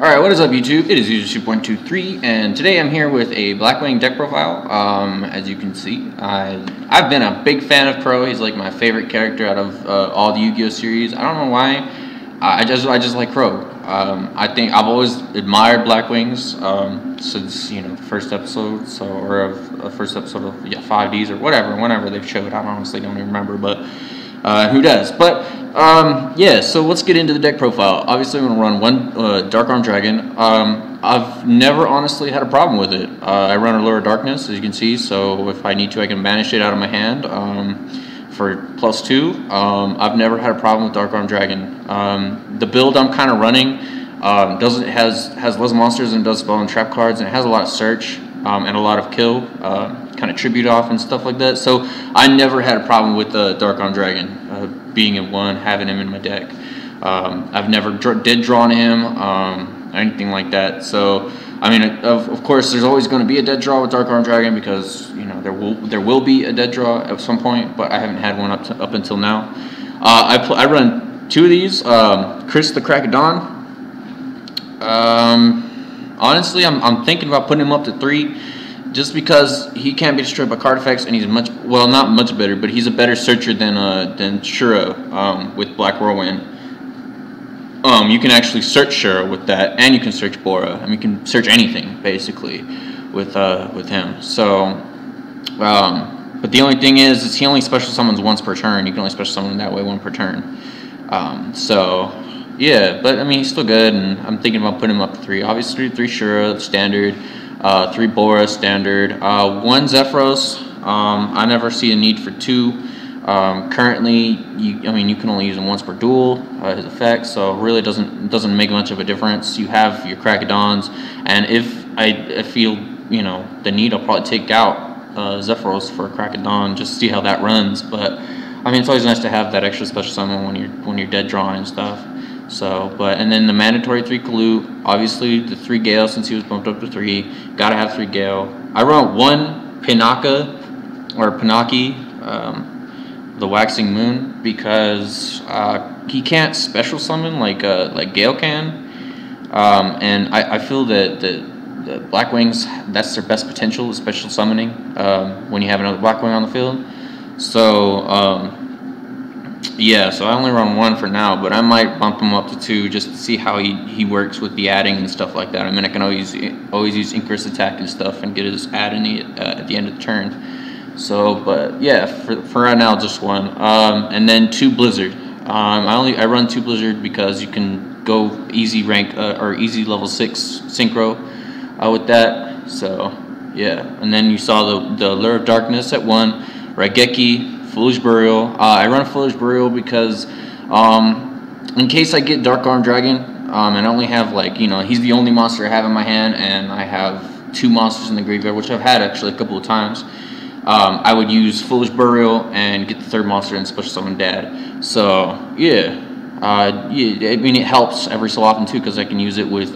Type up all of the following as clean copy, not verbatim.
Alright, what is up YouTube? It is user 2.23 and today I'm here with a Blackwing Deck Profile. As you can see, I've been a big fan of Crow. He's like my favorite character out of all the Yu-Gi-Oh series. I don't know why. I just like Crow. I think I've always admired Blackwings since the first episode, or first episode of 5Ds or whenever they've showed. I honestly don't even remember, but who does? But yeah, so let's get into the deck profile. Obviously, I'm going to run one Dark Arm Dragon. I've never honestly had a problem with it. I run a Lower Darkness, as you can see, so if I need to, I can banish it out of my hand for +2. I've never had a problem with Dark Arm Dragon. The build I'm kind of running has less monsters than it does spell and trap cards, and it has a lot of search and a lot of kill, kind of tribute off and stuff like that. So I never had a problem with the Dark Arm Dragon being in one, having him in my deck. I've never dead drawn him or anything like that. So I mean, of course, there's always going to be a dead draw with Dark Arm Dragon because there will be a dead draw at some point, but I haven't had one up until now. I run 2 of these. Kris the Crack of Dawn. Honestly, I'm thinking about putting him up to 3, just because he can't be destroyed by card effects, and he's not much better, but he's a better searcher than Shura with Black Whirlwind. You can actually search Shura with that, and you can search Bora. I mean, you can search anything basically with him. So, but the only thing is he only special summons once per turn. You can only special summon that way 1 per turn. So yeah, but I mean, he's still good, and I'm thinking about putting him up to 3. Obviously, 3 Shura standard, 3 Bora standard, 1 Zephyros. I never see a need for 2. Currently, you can only use him once per duel, his effect, so it really doesn't make much of a difference. You have your Krakadons, and if I feel the need, I'll probably take out Zephyros for Krakadon, just to see how that runs. But I mean, it's always nice to have that extra special summon when you're dead drawing and stuff. So, and then the mandatory 3 Kalut, obviously the 3 Gale, since he was bumped up to 3, gotta have 3 Gale. I run 1 Pinaki the Waxing Moon, because he can't special summon like Gale can, and I feel that the Blackwings, that's their best potential, is special summoning when you have another Blackwing on the field. So yeah, so I only run 1 for now, but I might bump him up to 2 just to see how he works with the adding and stuff like that. I mean, I can always use synchros attack and stuff and get his add in at the end of the turn. So, but yeah, for right now, just 1. And then 2 Blizzard. I run 2 Blizzard because you can go easy rank or easy level 6 synchro with that. So yeah, and then you saw the Lure of Darkness at 1, Raigeki, Foolish Burial. I run Foolish Burial because in case I get Dark Arm Dragon and I only have he's the only monster I have in my hand, and I have 2 monsters in the graveyard, which I've had actually a couple of times. I would use Foolish Burial and get the 3rd monster and special summon Dad. So yeah, I mean, it helps every so often too, because I can use it with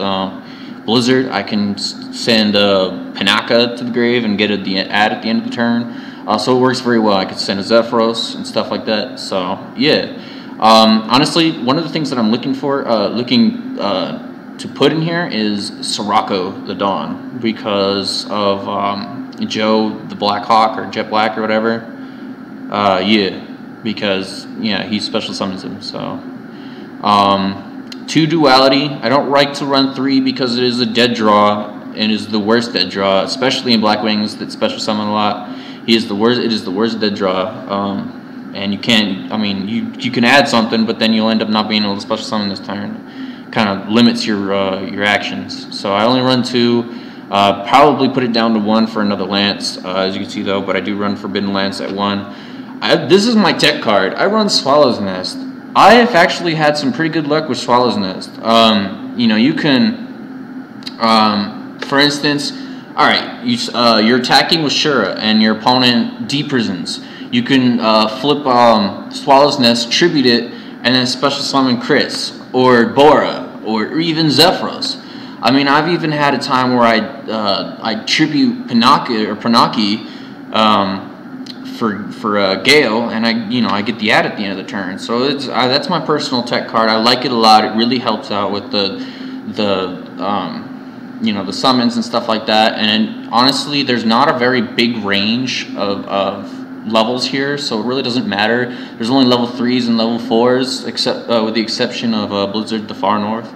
Blizzard. I can send Pinaki to the grave and get add at the end of the turn. So it works very well. I could send a Zephyros and stuff like that. So yeah, honestly, one of the things that I'm looking to put in here is Sirocco the Dawn, because of Joe the Black Hawk, or Jet Black, or whatever. Yeah, because he special summons him. So 2 Duality. I don't like to run 3 because it is a dead draw, and is the worst dead draw, especially in Blackwings that special summon a lot. It is the worst dead draw, and you can't. I mean, you can add something, but then you'll end up not being able to special summon this turn. Kind of limits your actions. So I only run 2. Probably put it down to 1 for another Lance, as you can see though. But I do run Forbidden Lance at 1. This is my tech card. I run Swallow's Nest. I have actually had some pretty good luck with Swallow's Nest. You can, for instance. Alright, you're attacking with Shura and your opponent deprisons. You can flip Swallow's Nest, tribute it, and then special summon Kris, or Bora, or even Zephyros. I mean, I've even had a time where I tribute Pinaki for Gale, and I get the add at the end of the turn. So that's my personal tech card. I like it a lot. It really helps out with the you know, the summons and stuff like that. And honestly, there's not a very big range of levels here, so it really doesn't matter. There's only level 3s and level 4s, except with the exception of Blizzard the Far North.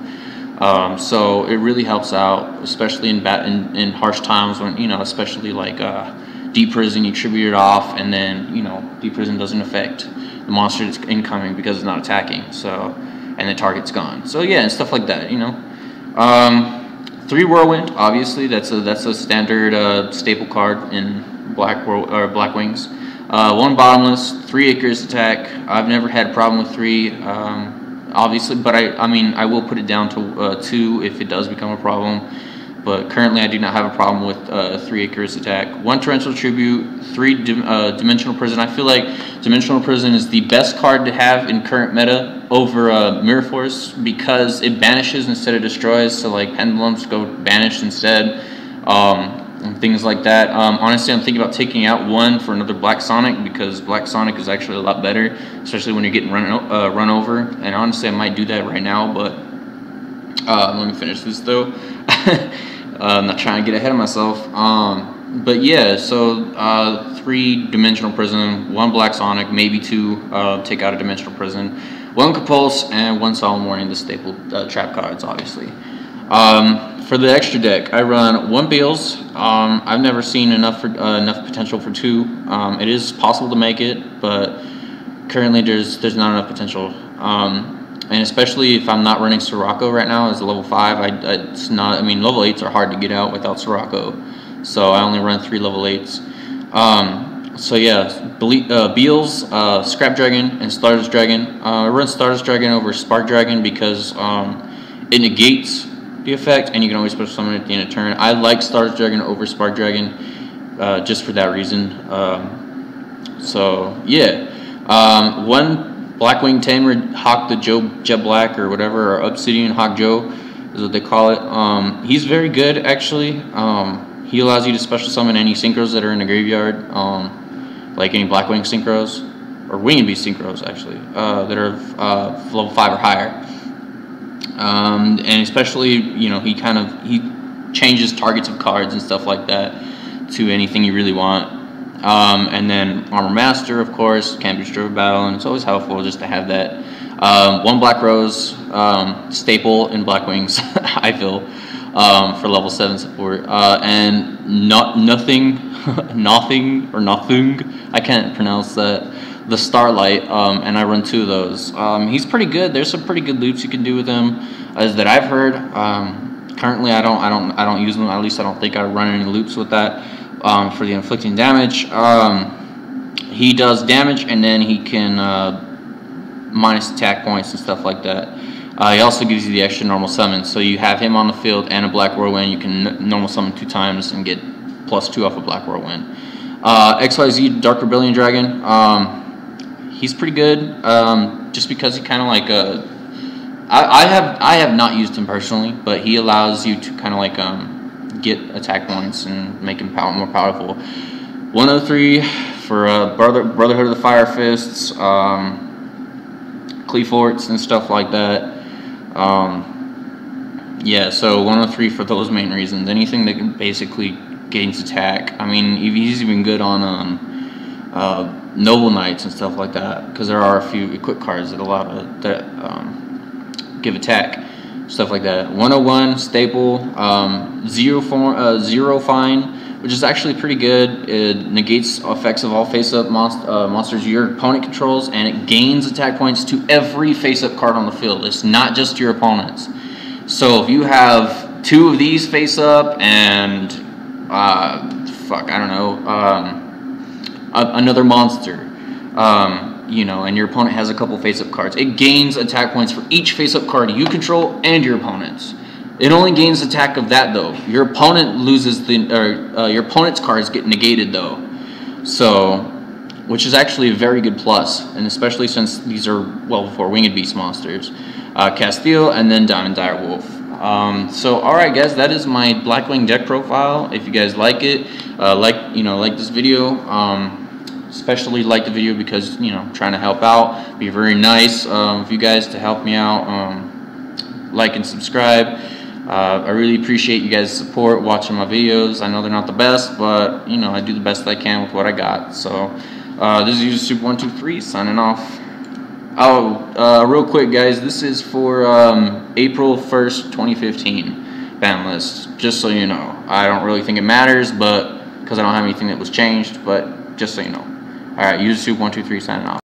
So it really helps out, especially in harsh times when, you know, especially like Deep Prison, you tribute it off, and then, you know, Deep Prison doesn't affect the monster that's incoming because it's not attacking. So, and the target's gone. So yeah, and stuff like that, you know. 3 Whirlwind, obviously, that's a standard staple card in Blackwings. 1 Bottomless, 3 Acres attack. I've never had a problem with 3, obviously, but I mean, I will put it down to 2 if it does become a problem. But currently, I do not have a problem with 3 Acres attack. 1 Torrential Tribute, 3 Dimensional Prison. I feel like Dimensional Prison is the best card to have in current meta over Mirror Force because it banishes instead of destroys. So like Pendulums go banished instead, and things like that. Honestly, I'm thinking about taking out 1 for another Black Sonic because Black Sonic is actually a lot better, especially when you're getting run over. And honestly, I might do that right now, but let me finish this though. I'm not trying to get ahead of myself. But yeah, so 3 Dimensional Prison, 1 Black Sonic, maybe 2 take out a Dimensional Prison, 1 Compulse, and 1 Solemn Warning, the staple trap cards, obviously. For the extra deck, I run 1 Beals. I've never seen enough potential for 2. It is possible to make it, but currently there's not enough potential. And especially if I'm not running Sirocco right now as a level 5, it's not. I mean, level 8s are hard to get out without Sirocco, so I only run 3 level 8s. So yeah, Beals, Scrap Dragon, and Stardust Dragon. I run Stardust Dragon over Spark Dragon because it negates the effect, and you can always special summon it at the end of turn. I like Stardust Dragon over Spark Dragon just for that reason. So yeah, 1 Blackwing Tamer, Hawk the Jet Black or whatever, or Obsidian Hawk Joe is what they call it. He's very good actually. He allows you to special summon any synchros that are in the graveyard, like any Blackwing synchros or Winged Beast synchros actually, that are level 5 or higher. And especially, you know, he changes targets of cards and stuff like that to anything you really want. And then Armor Master, of course, can't be destroyed battle, and it's always helpful just to have that. 1 Black Rose, staple in Blackwings, I feel, for level 7 support. And nothing, I can't pronounce that. The Starlight, and I run 2 of those. He's pretty good. There's some pretty good loops you can do with him, as that I've heard. Currently, I don't use them. At least I don't think I run any loops with that. For the inflicting damage, he does damage, and then he can minus attack points and stuff like that. He also gives you the extra normal summon, so you have him on the field and a Black Whirlwind. You can normal summon 2 times and get +2 off a Black Whirlwind. XYZ Dark Rebellion Dragon. He's pretty good, just because he kind of like I have not used him personally, but he allows you to kind of like get attack points and make him more powerful. 103 for Brotherhood of the Fire Fists, Cleaforts and stuff like that. Yeah, so 103 for those main reasons. Anything that can basically gains attack. I mean, he's even good on Noble Knights and stuff like that, because there are a few equip cards that allow give attack. Stuff like that. 101 staple, Zero Fine, which is actually pretty good. It negates effects of all face-up monsters your opponent controls, and it gains attack points to every face-up card on the field. It's not just your opponent's. So if you have 2 of these face-up and another monster, you know, and your opponent has a couple face-up cards, it gains attack points for each face-up card you control and your opponent's. It only gains attack of that though. Your opponent loses your opponent's cards get negated though. So, which is actually a very good plus, and especially since these are well before Winged Beast monsters. Castile, and then Diamond Dire Wolf. So alright guys, that is my Blackwing deck profile. If you guys like it, like this video, especially like the video because, you know, I'm trying to help out. Be very nice of you guys to help me out. Like and subscribe. I really appreciate you guys' support, watching my videos. I know they're not the best, but you know, I do the best I can with what I got. So this is User Super 123 signing off. Oh, real quick, guys, this is for April 1st, 2015 ban list. Just so you know, I don't really think it matters, but because I don't have anything that was changed, but just so you know. All right, User Super 123 signing off.